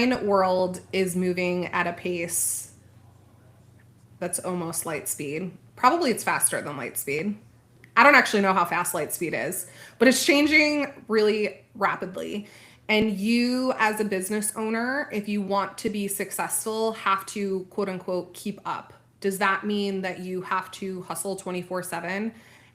online world is moving at a pace that's almost light speed. Probably it's faster than light speed. I don't actually know how fast light speed is, but it's changing really rapidly. And you, as a business owner, if you want to be successful, have to quote unquote keep up. Does that mean that you have to hustle 24/7?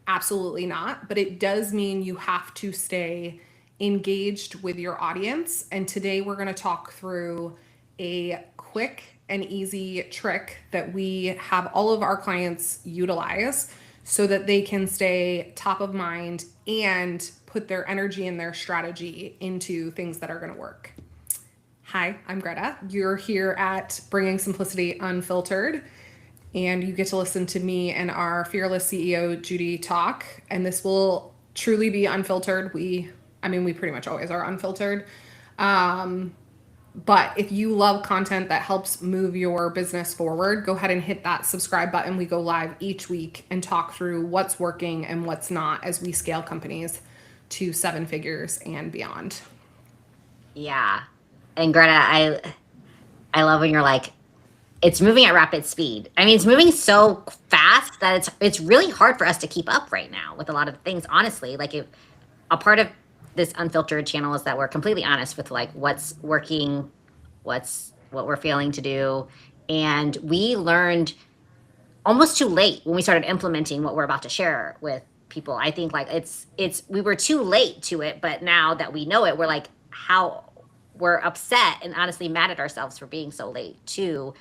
Absolutely not. But it does mean you have to stay engaged with your audience. And today we're going to talk through a quick and easy trick that we have all of our clients utilize so that they can stay top of mind and put their energy and their strategy into things that are going to work. Hi, I'm Greta. You're here at Bringing Simplicity Unfiltered, and you get to listen to me and our fearless CEO, Judy, talk. And this will truly be unfiltered. We pretty much always are unfiltered. But if you love content that helps move your business forward, go ahead and hit that subscribe button. We go live each week and talk through what's working and what's not as we scale companies to 7 figures and beyond. Yeah. And Greta, I love when you're like, it's moving at rapid speed. I mean, it's moving so fast that it's really hard for us to keep up right now with a lot of things, honestly. Like a part of this unfiltered channel is that we're completely honest with like what's working, what we're failing to do. And we learned almost too late when we started implementing what we're about to share with people. I think like we were too late to it, but now that we know it, we're like, we're upset and honestly mad at ourselves for being so late to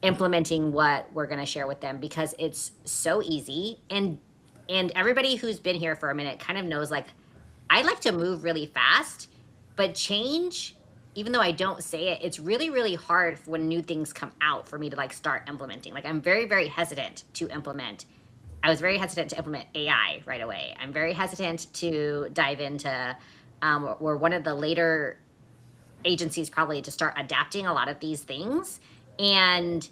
implementing what we're going to share with them, because it's so easy. And everybody who's been here for a minute kind of knows, like, I like to move really fast, but change, even though I don't say it, it's really, really hard when new things come out for me to like start implementing. Like, I'm very, very hesitant to implement. I was very hesitant to implement AI right away. I'm very hesitant to dive into, we're one of the later agencies probably to start adapting a lot of these things. And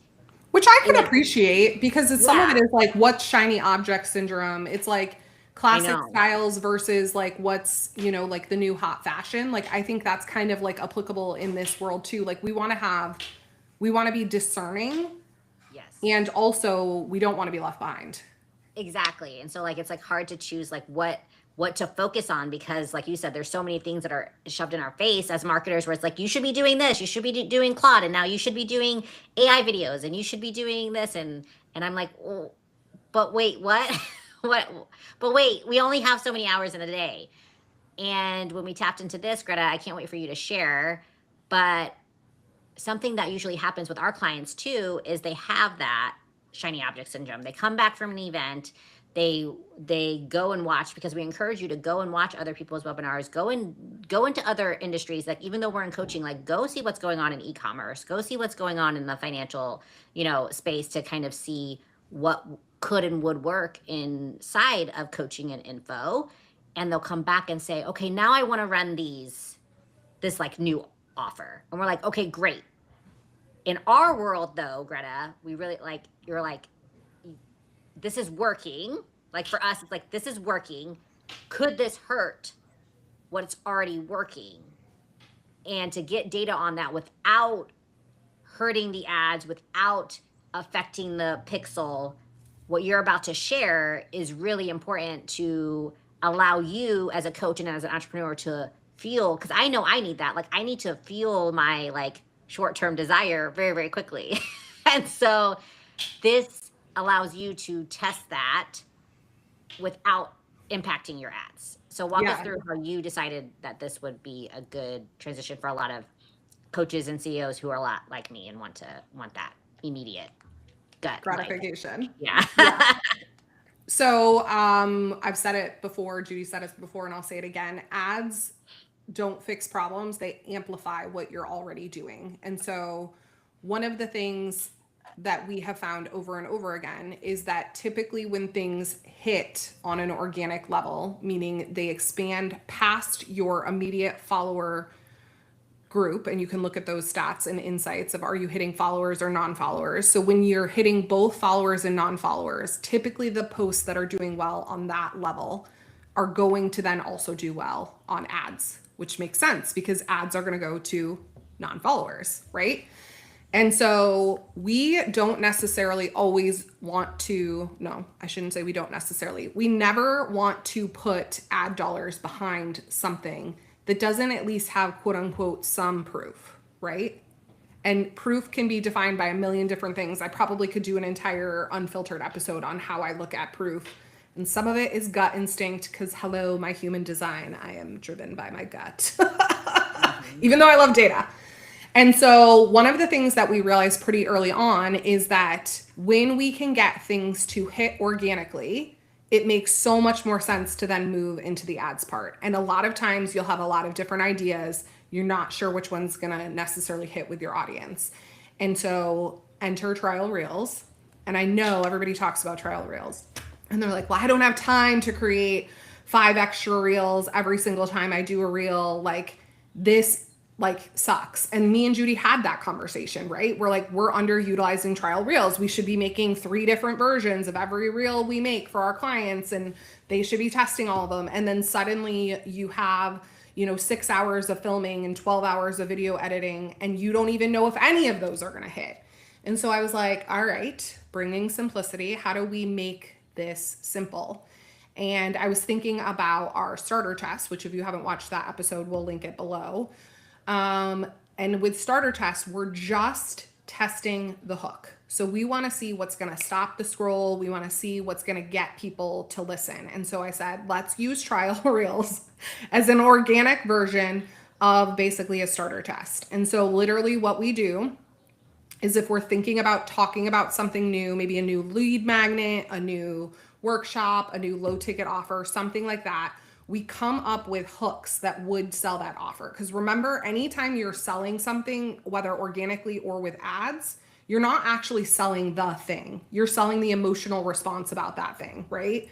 which I can appreciate, because some of it is like, what's shiny object syndrome? It's like classic styles versus like what's, like the new hot fashion. Like, I think that's kind of like applicable in this world too. Like, we want to be discerning. Yes. And also we don't want to be left behind. Exactly. And so like, it's like hard to choose like what to focus on, because like you said, there's so many things that are shoved in our face as marketers where it's like, you should be doing this, you should be doing Claude, and now you should be doing AI videos, and you should be doing this. And I'm like, oh, but wait, what? But wait, we only have so many hours in a day. And when we tapped into this, Greta, I can't wait for you to share, but something that usually happens with our clients too is they have that shiny object syndrome. They come back from an event, they go and watch, because we encourage you to go and watch other people's webinars, go into other industries. Like, even though we're in coaching, like, go see what's going on in e-commerce, go see what's going on in the financial, space, to kind of see what could and would work inside of coaching and info. And they'll come back and say, okay, now I want to run this like new offer. And we're like, okay, great. In our world though, Greta, we really like, you're like, this is working. Like, for us, it's like, this is working. Could this hurt what's already working? And to get data on that without hurting the ads, without affecting the pixel, what you're about to share is really important to allow you as a coach and as an entrepreneur to feel, because I know I need that. Like, I need to feel my like short-term desire very, very quickly. And so this allows you to test that without impacting your ads. So walk us through how you decided that this would be a good transition for a lot of coaches and CEOs who are a lot like me and want that immediate gut gratification. Like, yeah. So I've said it before, Judy said it before, and I'll say it again. Ads don't fix problems, they amplify what you're already doing. And so one of the things that we have found over and over again is that typically when things hit on an organic level, meaning they expand past your immediate follower group, and you can look at those stats and insights of, are you hitting followers or non-followers? So when you're hitting both followers and non-followers, typically the posts that are doing well on that level are going to then also do well on ads, which makes sense because ads are going to go to non-followers, right? And so we don't necessarily always want to, no, I shouldn't say we don't necessarily. We never want to put ad dollars behind something that doesn't at least have quote unquote some proof, right? And proof can be defined by a million different things. I probably could do an entire unfiltered episode on how I look at proof. And some of it is gut instinct because, hello, my human design, I am driven by my gut, even though I love data. And so one of the things that we realized pretty early on is that when we can get things to hit organically, it makes so much more sense to then move into the ads part. And a lot of times you'll have a lot of different ideas. You're not sure which one's going to necessarily hit with your audience. And so enter trial reels. And I know everybody talks about trial reels. And they're like, well, I don't have time to create 5 extra reels every single time I do a reel. Like this sucks. And me and Judy had that conversation, right? We're like, we're underutilizing trial reels. We should be making 3 different versions of every reel we make for our clients, and they should be testing all of them. And then suddenly you have, 6 hours of filming and 12 hours of video editing, and you don't even know if any of those are going to hit. And so I was like, all right, bringing simplicity. How do we make this simple? And I was thinking about our starter test, which if you haven't watched that episode, we'll link it below. And with starter tests, we're just testing the hook. So we want to see what's going to stop the scroll. We want to see what's going to get people to listen. And so I said, let's use trial reels as an organic version of basically a starter test. And so literally what we do is if we're thinking about talking about something new, maybe a new lead magnet, a new workshop, a new low ticket offer, something like that, we come up with hooks that would sell that offer. Because remember, anytime you're selling something, whether organically or with ads, you're not actually selling the thing. You're selling the emotional response about that thing, right?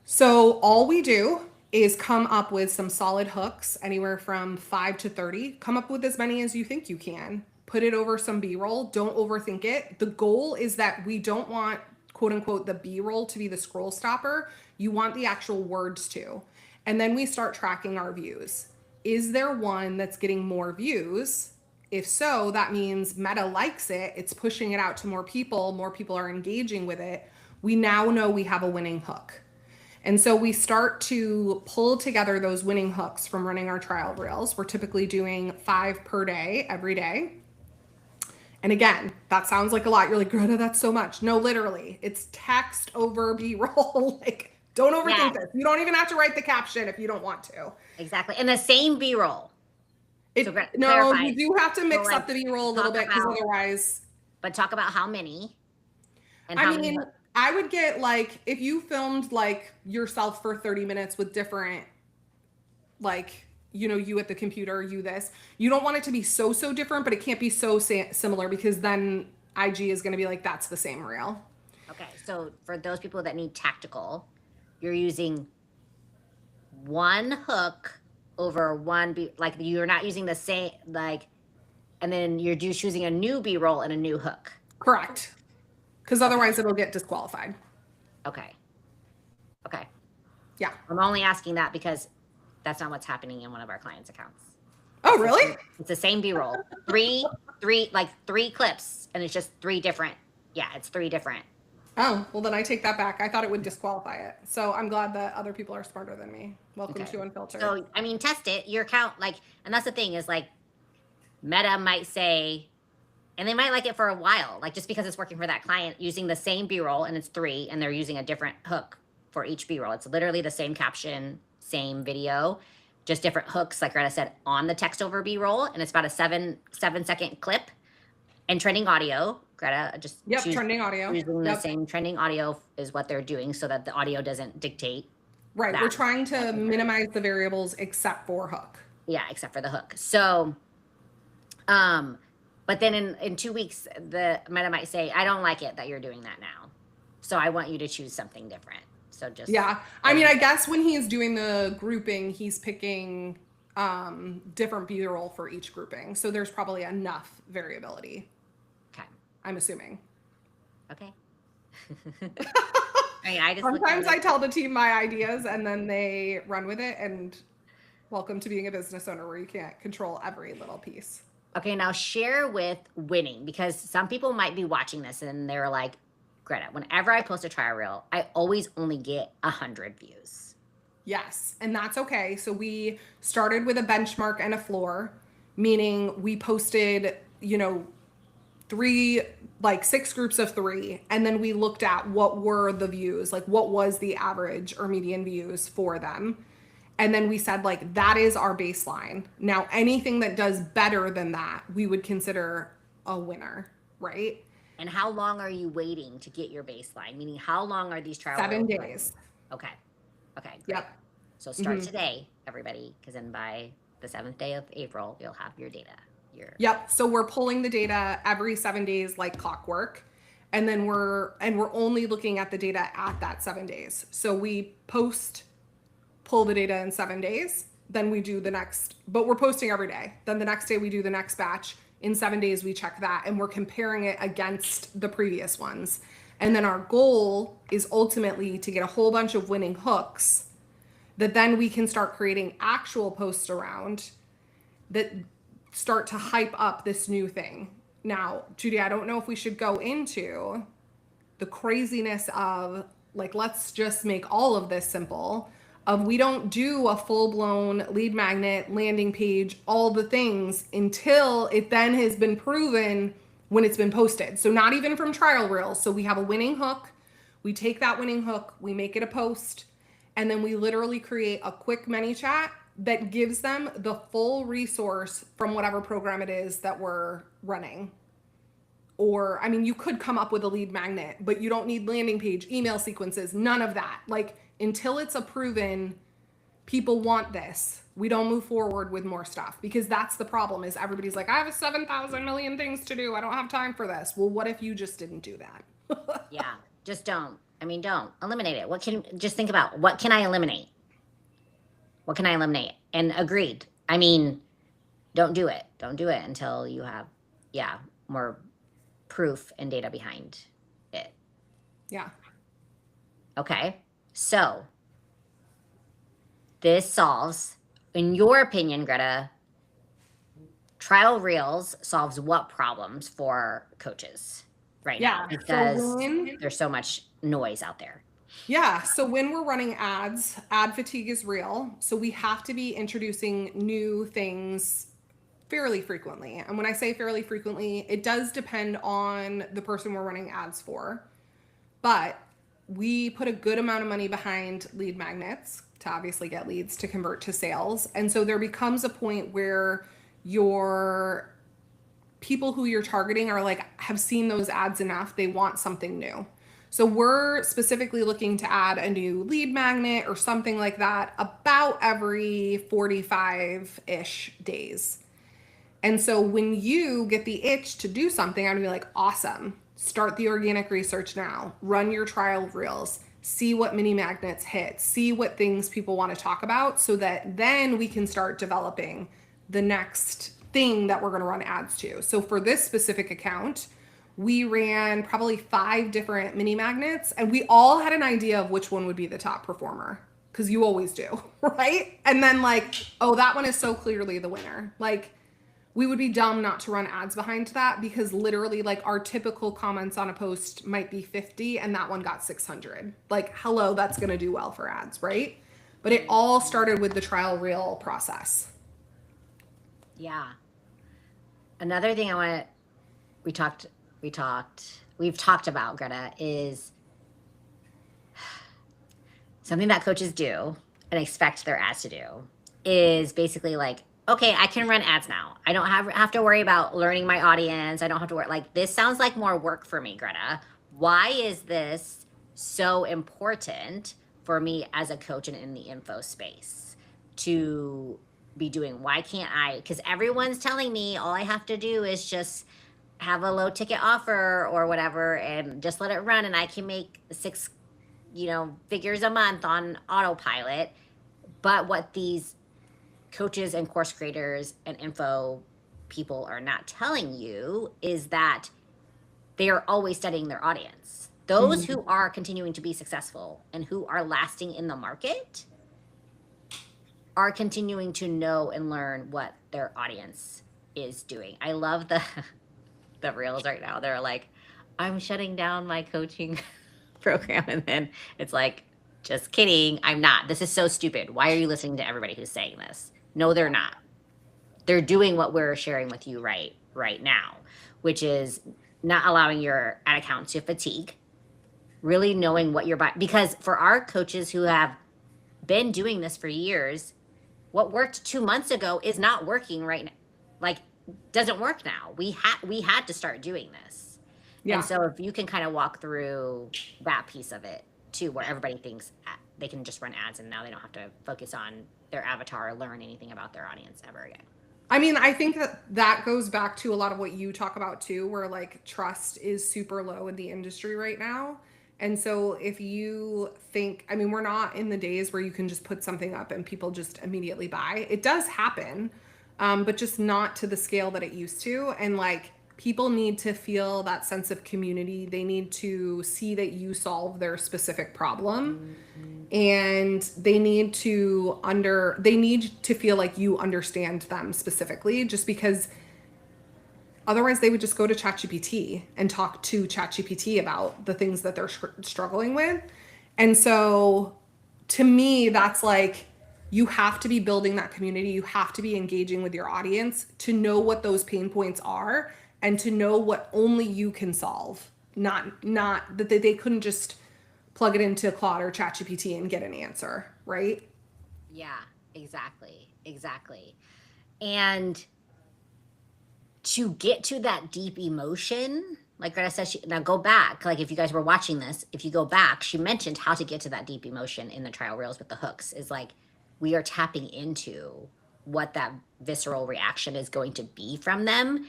So all we do is come up with some solid hooks, anywhere from 5 to 30. Come up with as many as you think you can. Put it over some B-roll. Don't overthink it. The goal is that we don't want, quote unquote, the B-roll to be the scroll stopper. You want the actual words to. And then we start tracking our views. Is there one that's getting more views? If so, that means Meta likes it. It's pushing it out to more people. More people are engaging with it. We now know we have a winning hook. And so we start to pull together those winning hooks from running our trial reels. We're typically doing 5 per day, every day. And again, that sounds like a lot. You're like, Greta, that's so much. No, literally, it's text over B-roll. Like, don't overthink this. You don't even have to write the caption if you don't want to. Exactly. And the same B-roll. No, you do have to mix up the B-roll a little bit because otherwise. But talk about how many. And how many. I would get like, if you filmed like yourself for 30 minutes with different, like, you at the computer, you this, you don't want it to be so different, but it can't be so similar because then IG is going to be like, that's the same reel. Okay. So for those people that need tactical, you're using one hook over one like you're not using the same, and then you're just choosing a new B-roll and a new hook. Correct. Because otherwise it'll get disqualified. Okay. Yeah. I'm only asking that because that's not what's happening in one of our clients' accounts. Oh, really? It's the same B-roll. three clips, and it's just 3 different. Yeah, it's 3 different. Oh, well then I take that back. I thought it would disqualify it. So I'm glad that other people are smarter than me. Welcome to Unfiltered. So, I mean, test it. Your account, and that's the thing is Meta might say, and they might like it for a while, just because it's working for that client using the same B-roll and it's 3 and they're using a different hook for each B-roll. It's literally the same caption, same video, just different hooks, like Greta said, on the text over B-roll. And it's about a 7-second clip and trending audio. Greta, just trending audio. Using the same trending audio is what they're doing so that the audio doesn't dictate. Right. We're trying to minimize the variables except for hook. Yeah, except for the hook. So, but then in 2 weeks, the Meta might say, I don't like it that you're doing that now. So I want you to choose something different. So just. Yeah. I mean, I guess when he's doing the grouping, he's picking different B-roll for each grouping. So there's probably enough variability. Okay. I'm assuming. Okay. I just sometimes I tell the team my ideas and then they run with it, and welcome to being a business owner where you can't control every little piece. Okay, now share with winning, because some people might be watching this and they're like, Greta, whenever I post a trial reel, I always only get 100 views. Yes, and that's okay. So we started with a benchmark and a floor, meaning we posted, three, like 6 groups of 3, and then we looked at what were the views, like what was the average or median views for them. And then we said, like, that is our baseline. Now, anything that does better than that, we would consider a winner, right? And how long are you waiting to get your baseline? Meaning, how long are these trial 7 days. reels? Okay. Okay, great. Yep. So start today, everybody, because then by the 7th day of April, you'll have your data. Yep. So we're pulling the data every 7 days like clockwork. And then we're only looking at the data at that 7 days. So we pull the data in 7 days, then we do the next, but we're posting every day. Then the next day we do the next batch. In 7 days we check that, and we're comparing it against the previous ones. And then our goal is ultimately to get a whole bunch of winning hooks that then we can start creating actual posts around that start to hype up this new thing. Now, Judy, I don't know if we should go into the craziness of, like, let's just make all of this simple. We don't do a full-blown lead magnet, landing page, all the things until it then has been proven when it's been posted. So not even from trial reels. So we have a winning hook. We take that winning hook, we make it a post, and then we literally create a quick ManyChat that gives them the full resource from whatever program it is that we're running. Or, I mean, you could come up with a lead magnet, but you don't need landing page, email sequences, none of that. Like, until it's a proven people want this, we don't move forward with more stuff, because that's the problem. Is everybody's like, I have 7,000 million things to do, I don't have time for this. Well, what if you just didn't do that? Yeah, just don't. I mean, don't eliminate it. Just think about, what can I eliminate? What can I eliminate? And agreed. I mean, don't do it. Don't do it until you have, more proof and data behind it. Yeah. Okay. So this solves, in your opinion, Greta, trial reels solves what problems for coaches right now? Because there's so much noise out there. Yeah. So when we're running ads, ad fatigue is real. So we have to be introducing new things fairly frequently. And when I say fairly frequently, it does depend on the person we're running ads for. But we put a good amount of money behind lead magnets to obviously get leads to convert to sales. And so there becomes a point where your people who you're targeting are like, have seen those ads enough, they want something new. So we're specifically looking to add a new lead magnet or something like that about every 45-ish days. And so when you get the itch to do something, I'm gonna be like, awesome, start the organic research now, run your trial reels, see what mini magnets hit, see what things people want to talk about, so that then we can start developing the next thing that we're going to run ads to. So for this specific account, we ran probably 5 different mini magnets, and we all had an idea of which one would be the top performer, because you always do, right? And then like, oh, that one is so clearly the winner. Like, we would be dumb not to run ads behind that, because literally, like, our typical comments on a post might be 50 and that one got 600. Like, hello, that's going to do well for ads, right? But it all started with the trial reel process. Yeah. Another thing we've talked about, Greta, is something that coaches do and expect their ads to do is basically like, okay, I can run ads now. I don't have to worry about learning my audience. I don't have to worry. Like, this sounds like more work for me, Greta. Why is this so important for me as a coach and in the info space to be doing? Why can't I? Because everyone's telling me all I have to do is just have a low ticket offer or whatever and just let it run, and I can make 6 figures a month on autopilot. But what these coaches and course creators and info people are not telling you is that they are always studying their audience. Those who are continuing to be successful and who are lasting in the market are continuing to know and learn what their audience is doing. I love the the reels right now. They're like, I'm shutting down my coaching program. And then it's like, just kidding. I'm not. This is so stupid. Why are you listening to everybody who's saying this? No, they're not. They're doing what we're sharing with you right now, which is not allowing your ad account to fatigue, really knowing what you're buying. Because for our coaches who have been doing this for years, what worked 2 months ago is not working right now. Like, doesn't work now. We had to start doing this. Yeah. And so if you can kind of walk through that piece of it too, where everybody thinks they can just run ads and now they don't have to focus on their avatar or learn anything about their audience ever again. I mean, I think that goes back to a lot of what you talk about too, where like trust is super low in the industry right now. And so if you think, I mean, we're not in the days where you can just put something up and people just immediately buy. It does happen, but just not to the scale that it used to. And like people need to feel that sense of community. They need to see that you solve their specific problem. And they need to feel like you understand them specifically, just because otherwise they would just go to ChatGPT and talk to ChatGPT about the things that they're struggling with. And so to me, that's like, you have to be building that community. You have to be engaging with your audience to know what those pain points are and to know what only you can solve. Not that they couldn't just plug it into Claude or ChatGPT and get an answer, right? Yeah, exactly. And to get to that deep emotion, like Greta said, now go back. Like if you guys were watching this, if you go back, she mentioned how to get to that deep emotion in the trial reels with the hooks. Is like we are tapping into what that visceral reaction is going to be from them,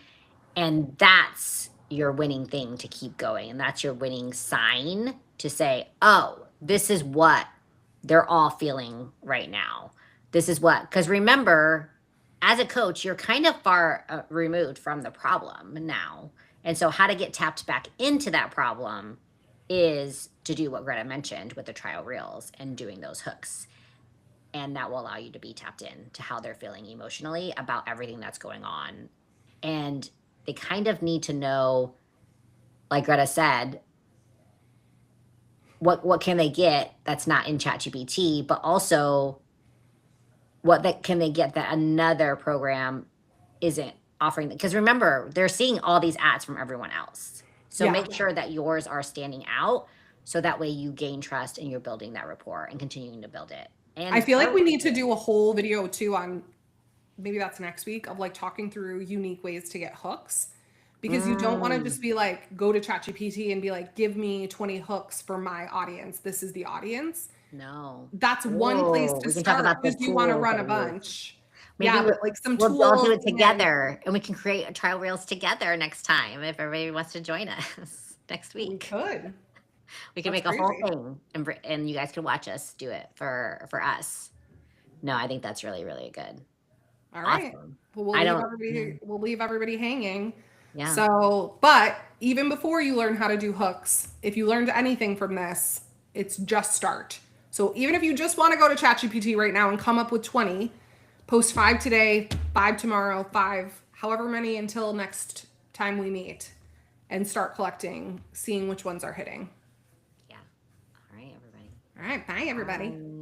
and that's your winning thing to keep going, and that's your winning sign to say, oh, this is what they're all feeling right now. This is what, because remember, as a coach, you're kind of far removed from the problem now. And so, how to get tapped back into that problem is to do what Greta mentioned with the trial reels and doing those hooks. And that will allow you to be tapped in to how they're feeling emotionally about everything that's going on. And they kind of need to know, like Greta said, what can they get that's not in ChatGPT, but also what can they get that another program isn't offering. Because remember, they're seeing all these ads from everyone else. So Yeah. make sure that yours are standing out so that way you gain trust and you're building that rapport and continuing to build it. And I feel like we need to do a whole video too on, maybe that's next week, of like talking through unique ways to get hooks, because you don't want to just be like, go to ChatGPT and be like, give me 20 hooks for my audience. This is the audience. No. That's one place to We can talk start about the because you want to tools run that a we use. bunch. Maybe Yeah, but like some we'll tools. do it together and we can create a trial reels together next time if everybody wants to join us next We week. could. We can That's make a whole crazy. thing and you guys can watch us do it for us. No, I think that's really, really good. All right. Awesome. Well, we'll leave everybody hanging. Yeah. So, but even before you learn how to do hooks, if you learned anything from this, it's just start. So even if you just want to go to ChatGPT right now and come up with 20, post 5 today, 5 tomorrow, 5, however many until next time we meet, and start collecting, seeing which ones are hitting. Yeah. All right, everybody. All right. Bye, everybody. Bye.